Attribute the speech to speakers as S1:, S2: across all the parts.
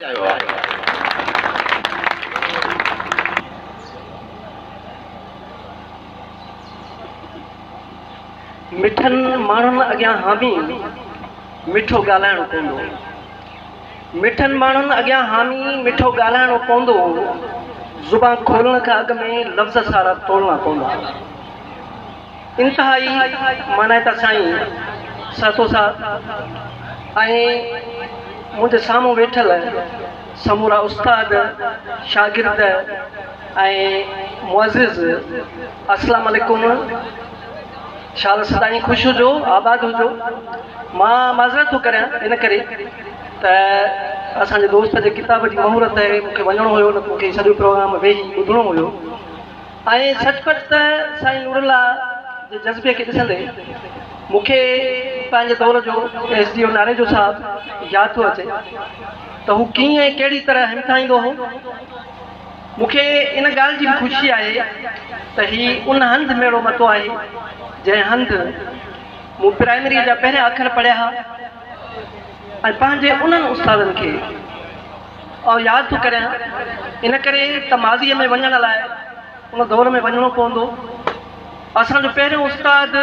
S1: मिठन माण्हुनि अॻियां हामी मिठो ॻाल्हाइणो पवंदो। मिठन माण्हुनि अॻियां हामी मिठो ॻाल्हाइणो पवंदो। ज़ुबान खोलण खां अॻु में लफ़्ज़ सारा तोड़ना पवंदा। इंतिहाई माना त साईं साथो साथ ऐं मुंहिंजे साम्हूं वेठल समूरा उस्ताद शागिर्द ऐं मुअज़्ज़िज़ अस्सलाम वालेकुम। शाल सदाईं ख़ुशि हुजो, आबाद हुजो। मां माज़रत थो करियां इन करे त असांजे दोस्त जे किताब जी मुहूरत आहे, मूंखे वञिणो हुयो, न मूंखे सॼो प्रोग्राम वेही ॿुधणो हुयो। ऐं सचपच त साईं नूरुल्लाह जे जज़्बे खे ॾिसंदे मूंखे पंहिंजे दौर जो SDO नारेजो साहिबु यादि थो अचे त हू कीअं कहिड़ी तरह हिमथाईंदो हो। मूंखे इन ॻाल्हि जी बि ख़ुशी आहे त हीउ उन हंधि मेड़ो मतो आहे जंहिं हंधि मूं प्राइमरी जा पहिरियां अखर पढ़िया हुआ ऐं पंहिंजे उन्हनि उस्तादनि खे और यादि थो करियां इन करे त माज़ीअ में वञण लाइ उन दौर में वञिणो पवंदो। असांजो पहिरियों उस्ताद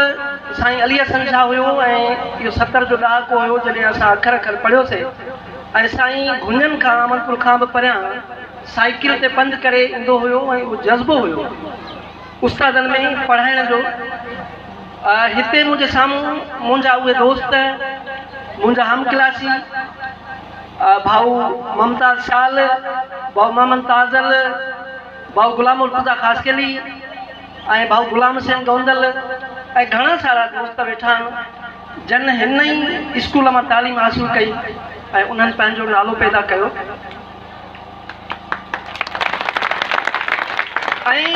S1: साईं अली हसन शाह हुयो ऐं इहो 70 जो ॾहाको हुयो जॾहिं असां अखर पढ़ियोसीं ऐं साईं गुंजन खां अमनपुर खां बि परियां साइकिल ते पंधु करे ईंदो हुयो ऐं उहो जज़्बो हुयो उस्तादनि में पढ़ाइण जो। हिते मुंहिंजे साम्हूं मुंहिंजा उहे दोस्त मुंहिंजा हम क्लासी भाऊ ममताज़ शाल, भाऊ मोहम्मद ताज़ल, भाऊ गुलाम उल ख़ासकेली ऐं भाऊ गुलाम सिंह गोंदल ऐं घणा सारा दोस्त वेठा आहिनि जन हिन ई स्कूल मां तालीम हासिल कई ऐं उन्हनि पंहिंजो नालो पैदा कयो। ऐं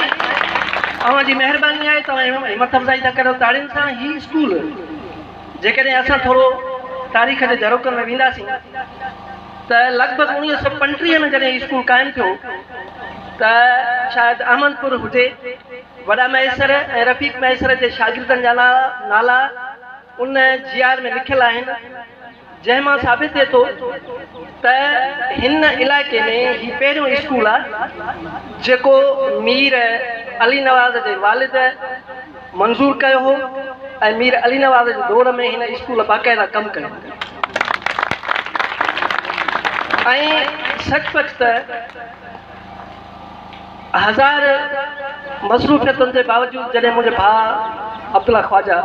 S1: तव्हांजी महिरबानी आहे, तव्हां हिमत अफ़ज़ाई था करो ताड़ियुनि सां। ही स्कूल जेकॾहिं असां थोरो तारीख़ जे जरोकनि में वेंदासीं त लॻभॻि 1935 में जॾहिं स्कूल क़ाइमु थियो त शायदि अहमदपुर हुजे। वॾा मैसर ऐं रफ़ीक मैसर जे शागिर्दनि जा नाला उन GR में लिखियलु आहिनि, जंहिं मां साबित थिए थो त हिन इलाइक़े में ही पहिरियों स्कूल आहे जेको मीर अली नवाज़ जे वालिद मंज़ूर कयो हो ऐं मीर अली नवाज़ जे दौर में हिन स्कूल बाक़ाइदा कमु कयो। ऐं सचपच त हज़ार मसरूफ़ियतुनि जे बावजूदि जॾहिं मुंहिंजे भाउ अब्दुल्ला ख्वाजा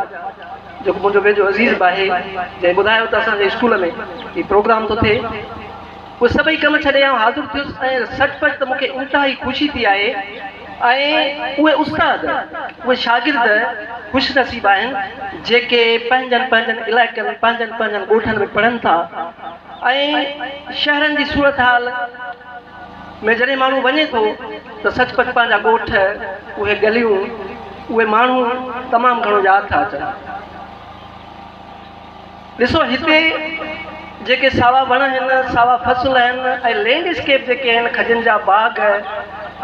S1: जेको मुंहिंजो वेझो अज़ीज़ आहे जंहिं ॿुधायो त असांजे स्कूल में ही प्रोग्राम थो थिए, उहे सभई कम छॾे आउं हाज़िर थियुसि ऐं सचपच त मूंखे इंतिहाई ख़ुशी थी आहे। ऐं उहे उस्ताद उहे शागिर्द ख़ुशनसीब आहिनि जेके पंहिंजनि इलाइक़नि पंहिंजनि ॻोठनि में पढ़नि था ऐं शहरनि जी सूरत हाल में जॾहिं माण्हू वञे थो त सचपच पंहिंजा ॻोठ उहे गलियूं उहे माण्हू तमामु घणो यादि था अचनि। ॾिसो हिते जेके सावा वण आहिनि, सावा फसल आहिनि ऐं लैंडस्केप जेके आहिनि, खजनि जा बाग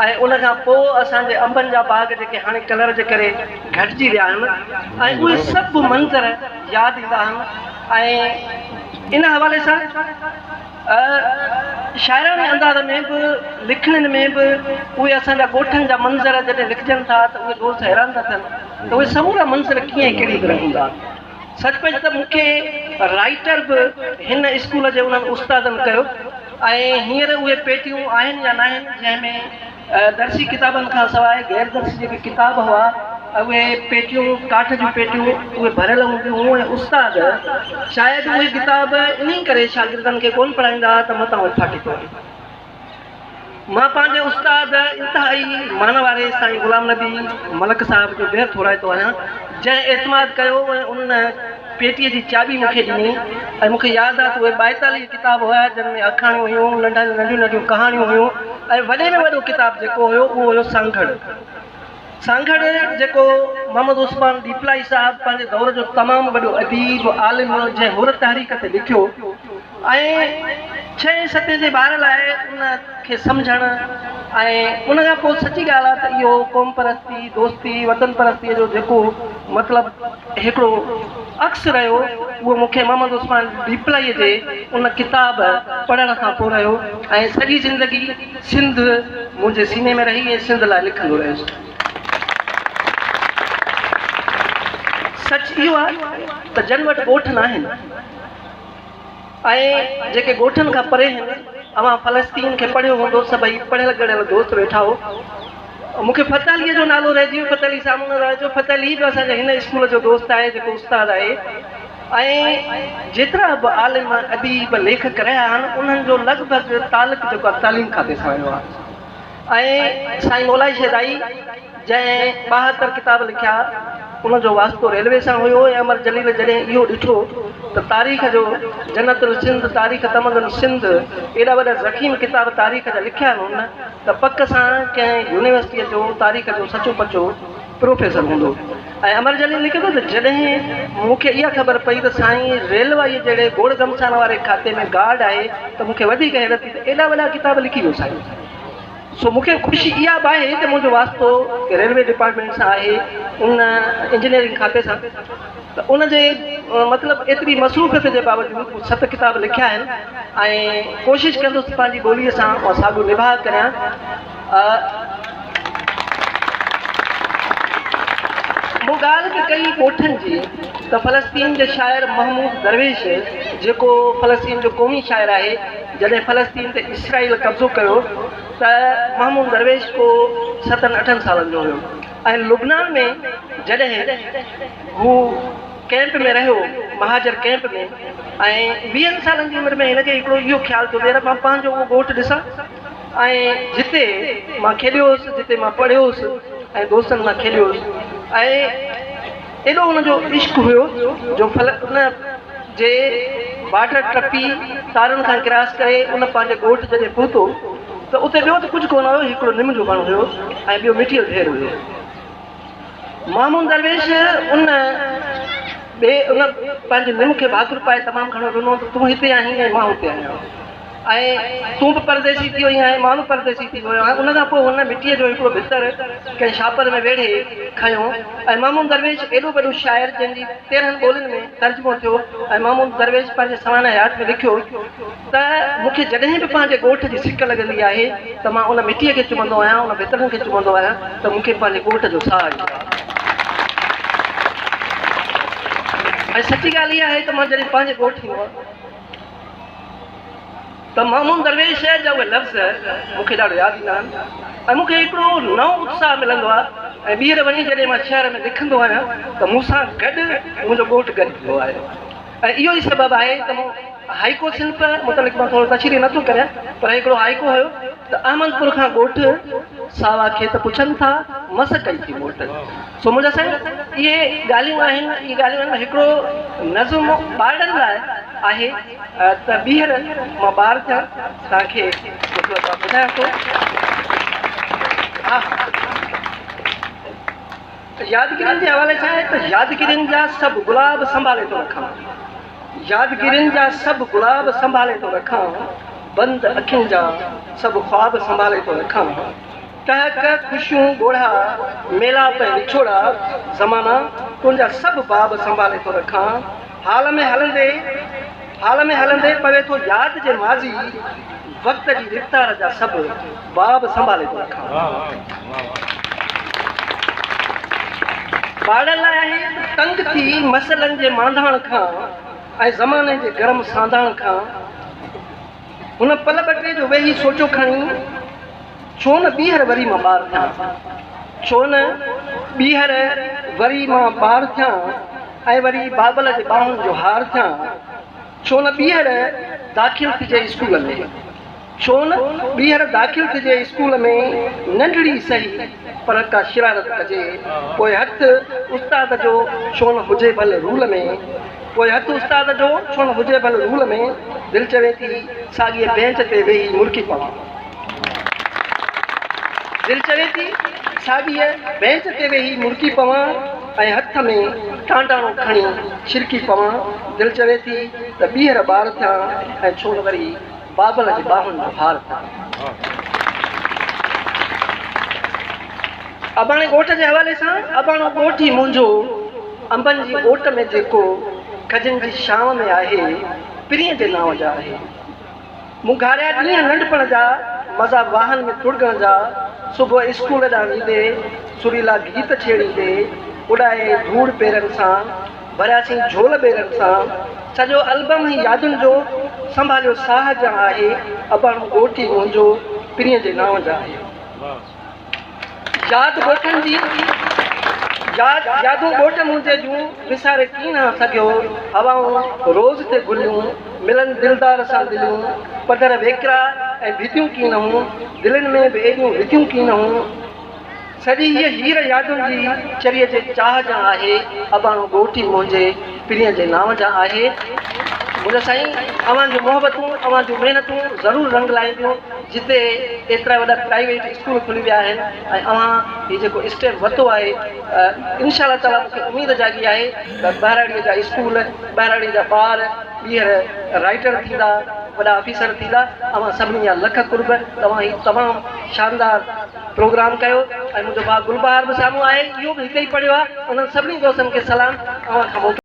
S1: ऐं उनखां पोइ असांजे अंबनि जा बाग जेके हाणे कलर जे करे घटिजी विया आहिनि ऐं उहे सभु मंज़र यादि ईंदा आहिनि। ऐं इन हवाले सां शाइराने अंदाज़ में बि लिखणनि में बि उहे असांजा ॻोठनि जा मंज़र जॾहिं लिखजनि था त उहे दोस्त हैरान था थियनि त उहे समूरा मंज़र कीअं कहिड़ी तरह हूंदा। सचपच त मूंखे राइटर बि हिन स्कूल जे उन्हनि उस्तादनि कयो ऐं हींअर उहे पेटियूं आहिनि या न आहिनि जंहिंमें दर्सी किताबनि खां सवाइ गैर दर्सी जेके किताब हुआ उहे पेटियूं काठ जूं पेटियूं उहे भरियल हूंदियूं ऐं उस्ताद शायदि उहे किताब इन करे शागिर्दनि खे कोन पढ़ाईंदा त मतां उहे फाटी पवनि। मां पंहिंजे उस्ताद इंतिहाई मान वारे साईं गुलाम नबी मलक साहिब जो बेर थोराईंदो आहियां जंहिं एतमाद कयो ऐं उन पेटीअ जी चाबी मूंखे ॾिनी ऐं मूंखे यादि आहे त उहे 42 किताब हुआ जंहिंमें अखाणियूं हुयूं, नंढियूं कहाणियूं हुयूं ऐं वॾे में वॾो किताब जेको हुयो उहो हुयो सांघड़ जेको मोहम्मद उस्मान दीपलाई साहिबु पंहिंजे दौर जो तमामु वॾो अदीब आलिम जंहिं हुर तहरीक ते लिखियो ऐं 6 7 जे ॿार लाइ उनखे सम्झणु ऐं उन खां पोइ सची ॻाल्हि आहे त इहो क़ौम परस्ती दोस्ती वतन परस्तीअ जो जेको मतिलबु हिकिड़ो अक्स रहियो उहो मूंखे मोहम्मद उस्मान डीपलाईअ जे उन किताब पढ़ण खां पोइ रहियो ऐं सॼी ज़िंदगी सिंध मुंहिंजे सीने में रही ऐं सिंध लाइ लिखंदो रहियुसि। सच इहो आहे त जन वटि ॻोठ न आहिनि ऐं जेके ॻोठनि खां परे आहिनि अवां फ़लस्तीन खे पढ़ियो हूंदो सभई पढ़ियल गढ़ियल दोस्त वेठा हो। मूंखे फतेह जो नालो रहिजी वियो, फतेह साम्हूं न रहिजो। फतेह बि असांजे हिन स्कूल जो दोस्त आहे जेको उस्ताद आहे ऐं जेतिरा बि आलिम अदीब लेखक रहिया आहिनि उन्हनि जो लॻभॻि तालुक जेको आहे तालीम खाते सां वियो आहे। ऐं साईं मौलाई शेदाई जंहिं 72 किताब लिखिया उनजो वास्तो रेलवे सां हुयो ऐं अमर जलील जॾहिं इहो ॾिठो त तारीख़ जो जन्नतुल सिंध तारीख़ तमदन सिंध एॾा वॾा ज़ख़ीम किताब तारीख़ जा लिखिया आहिनि हुन त पक सां कंहिं यूनिवर्सिटीअ जो तारीख़ जो सचो पचो प्रोफेसर हूंदो। ऐं अमर जलील लिखे थो त जॾहिं मूंखे इहा ख़बर पई त साईं रेलवाईअ जहिड़े गोड़ गमसान वारे खाते में गार्ड आहे त मूंखे वधीक हैरत थी त एॾा वॾा किताब लिखी वियो साईं। सो मूंखे ख़ुशी इहा बि आहे त मुंहिंजो वास्तो रेलवे डिपार्टमेंट सां आहे उन इंजीनियरिंग खाते सां त उनजे मतिलबु एतिरी मसरूफ़ियत जे बावजूदि 7 किताब लिखिया आहिनि ऐं कोशिशि कंदुसि पंहिंजी ॿोलीअ सां मां साॻियो निभाउ करियां। मूं ॻाल्हि बि कई ॻोठनि जी त फ़लस्तीन जे शाइर महमूद दरवेश जेको फ़लस्तीन जो क़ौमी शाइर आहे जॾहिं फ़लस्तीन ते इसराइल कब्ज़ो कयो त महमूद दरवेश को 7-8 सालनि जो हुयो ऐं लुबनान में जॾहिं हू कैंप में रहियो महाजर कैंप में ऐं 20 सालनि जी उमिरि में हिनखे हिकिड़ो इहो ख़्यालु थियो भेण मां पंहिंजो उहो ॻोठु ॾिसां ऐं जिते मां खेॾियो हुउसि जिते मां पढ़ियो हुउसि ऐं दोस्तनि सां खेॾियो हुउसि ऐं एॾो हुनजो इश्क हुयो जो उन जे बाटर टपी तारनि खां क्रॉस करे उन पंहिंजे ॻोठ जॾहिं पहुतो त उते ॿियो त कुझु कोन हुयो हिकिड़ो निम जो वणु हुयो ऐं ॿियो मिटीअ जो ढेर हुयो। महमूद दरवेश उन पंहिंजे निम खे भाकुर पाए तमामु घणो ॾिनो त तूं हिते आहीं ऐं मां हुते आहियां ऐं तूं बि परदेसी थी वई आहीं मां बि परदेसी थी वियो आहियां। उन खां पोइ हुन मिटीअ जो हिकिड़ो भितर कंहिं छापर में वेड़े खयो ऐं महमूद दरवेश एॾो वॾो शाइर जंहिंजी 13 ॿोलियुनि में तर्जुमो थियो ऐं महमूद दरवेश पंहिंजे सवाना हयात में लिखियो त मूंखे जॾहिं बि पंहिंजे ॻोठ जी सिक लॻंदी आहे त मां उन मिटीअ खे चुमंदो आहियां उन भितरनि खे चुमंदो आहियां त मूंखे पंहिंजे ॻोठ जो साह ईंदो आहे। ऐं सची ॻाल्हि इहा आहे त मां जॾहिं पंहिंजे ॻोठ ईंदो आहियां त महमूद दरवेश जा उहे लफ़्ज़ मूंखे ॾाढो यादि ईंदा आहिनि ऐं मूंखे हिकिड़ो नओं उत्साह मिलंदो आहे ऐं ॿीहर वञी जॾहिं मां शहर में लिखंदो आहियां त मूंसां गॾु मुंहिंजो ॻोठु गॾु थींदो आहे ऐं इहो ई सबबु आहे त मूं हाइको सिंफ मुतलिक़ मां थोरो तशरीह नथो करियां पर हिकिड़ो हाइको हुयो त अहमदपुर खां ॻोठु सावा खेत पुछनि था मस कई थी मोट। सो मुंहिंजा साईं इहे ॻाल्हियूं आहिनि इहे ॻाल्हियूं आहिनि हिकिड़ो नज़म ॿारनि लाइ आहे त ॿीहर मां ॿार थियां तव्हांखे ॿुधायां थो। हा यादगिरियुनि जे हवाले सां आहे त यादगिरियुनि जा सभु गुलाब संभाले थो रखां यादगिरियुनि जा सभु गुलाब संभाले थो रखां बंदि अखियुनि जा सभु ख्वाब संभाले थो रखां टहक ख़ुशियूं ॻोढ़ा मेला पे विछोड़ा ज़माना तुंहिंजा सभु बाब संभाले थो रखां हाल में हलंदे पवे थो यादि जे माज़ी वक़्त जी रिफ़्तार जा सभु बाब संभाले थो रखां। ॿारनि लाइ आहे तंग थी मसलनि जे मांधाण खां ऐं ज़माने जे गरम सांधाण खां हुन पल ॿटे जो वेही सोचो खणी छो न ॿीहर वरी मां ॿार थियां छो न ॿीहर वरी मां ॿार थियां ऐं वरी बाबल जे ॿाहुनि जो हार थियां छो न ॿीहर दाख़िल थिजे स्कूल में छो न ॿीहर दाख़िल थिजे स्कूल में नंढड़ी सही पर का शरारत कजे पोइ हथु उस्ताद जो छो न हुजे भले रूल में पोइ हथु उस्ताद जो छो न हुजे भले रूल में दिलि चवे थी साॻीअ बेंच ते वेही मुर्की पवां दिलि चवे थी साॻीअ बेंच ते वेही मुर्की पवां ऐं हथ में टांडाणो खणी छिरकी पवां दिलि चवे थी त ॿीहर ॿार थियां ऐं छो न वरी बाबल जे ॿाहुनि जो हार थियां। अबाणे ॻोठ जे हवाले सां अबाणो ॻोठ ई मुंहिंजो अंबनि जी ॻोठ में जेको खजनि जी शाम में आहे पिरीअ जे नाव जा आहे। मूं घारिया ॾींहं नंढपण जा मज़ा वाहन में टुड़गण जा सुबुह स्कूल ॾांहुं वेंदे सुरीला गीत छेड़ींदे उॾाए धूड़ पेरनि सां भरियासीं झोल ॿेरनि सां सॼो एल्बम ई यादुनि जो संभालियो साह जा आहे। अबाणो ॻोठ ई मुंहिंजो पिरीअ जे नाव जा आहे। यादि ॻोठनि जी यादूं ॻोठ मुंहिंजे जूं विसारे कीन न सघियो। हवाऊं रोज़ ते गुलियूं मिलनि दिलदार सां दिलियूं पधर वेकरा ऐं भितियूं कीन हूं दिलनि में बि एॾियूं विधियूं कीन हूं। सॼी हीअ हीर यादुनि जी चरीअ जे चाह जा आहे। अबाणो ॻोठ ई मुंहिंजे पिरीअ जे नाव जा आहे। मुंहिंजा साईं अव्हां जूं मोहबतूं अव्हां जूं महिनतूं ज़रूरु रंग लाहींदियूं। जिते एतिरा वॾा प्राइवेट स्कूल खुली विया आहिनि ऐं अव्हां हीउ जेको स्टेप वरितो आहे इनशा ताला मूंखे उमेदु जागी आहे त ॿाहिराड़ीअ जा स्कूल ॿाहिराड़ीअ जा ॿार ॿीहर राइटर थींदा वॾा ऑफिसर थींदा। अव्हां सभिनी जा लख कुर्ब। तव्हां हीउ तमामु शानदार प्रोग्राम कयो ऐं मुंहिंजो भाउ गुलबहार बि साम्हूं आहे इहो बि हिते ई पढ़ियो आहे। उन्हनि सभिनी दोस्तनि खे सलाम अव्हां खां